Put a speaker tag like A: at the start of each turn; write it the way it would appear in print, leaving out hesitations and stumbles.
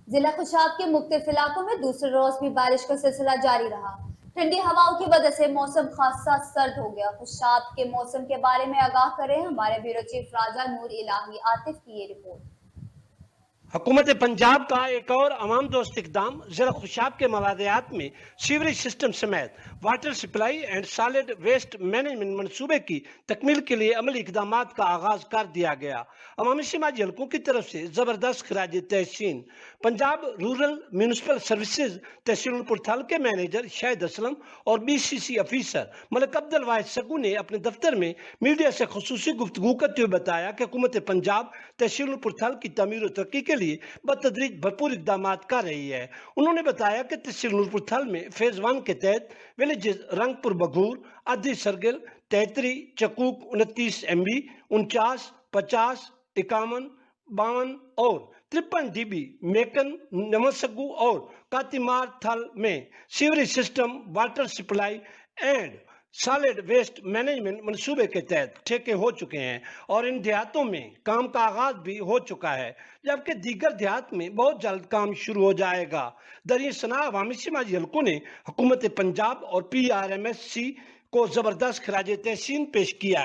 A: जिला खुशाब के मुख्तलिफ इलाकों में दूसरे रोज भी बारिश का सिलसिला जारी रहा। ठंडी हवाओं की वजह से मौसम खासा सर्द हो गया। खुशाब के मौसम के बारे में आगाह करें हमारे ब्यूरो चीफ राजा नूर इलाही आतिफ की ये रिपोर्ट।
B: हुकूमत पंजाब का एक और अवाम दोस्त इकदाम ज़रा खुशाब के मवादियात में सीवरेज सिस्टम समेत water supply and solid waste management मनसूबे की तकमील के लिए अमली इकदाम का आगाज कर दिया गया। अवामी समाजी हलकों की तरफ से ज़बरदस्त खराज तहसीन पंजाब रूरल म्यूनसिपल सर्विसेज तहसील पुरथल के मैनेजर शाहिद असलम और BCC अफीसर मलिक अब्दुल वाहिद सकू ने अपने दफ्तर में मीडिया से खुसूसी गुफ्तगू करते हुए बताया कि हुकूमत पंजाब तहसील पुरथल की तमीर और तरक्की के लिए बतदरीज भरपूर इकदाम कर रही है। उन्होंने बताया कि तहसील नूरपुर में फेज 1 के तहत विलेजेस रंगपुर बघूर, आदि सरगिल, तैतरी, चकूक 29 MB, 49, 50, 51, 52 और 53 DB मेकन, नमसगू और कातिमार थल में sewerage system water supply and solid waste management मनसूबे के तहत ठेके हो चुके हैं और इन देहातों में काम का आगाज भी हो चुका है, जबकि दीगर देहात में बहुत जल्द काम शुरू हो जाएगा। दरिया सना अवामी समाजी हलकों ने हुकूमत पंजाब और PRMSC को जबरदस्त खराज तहसीन पेश किया है।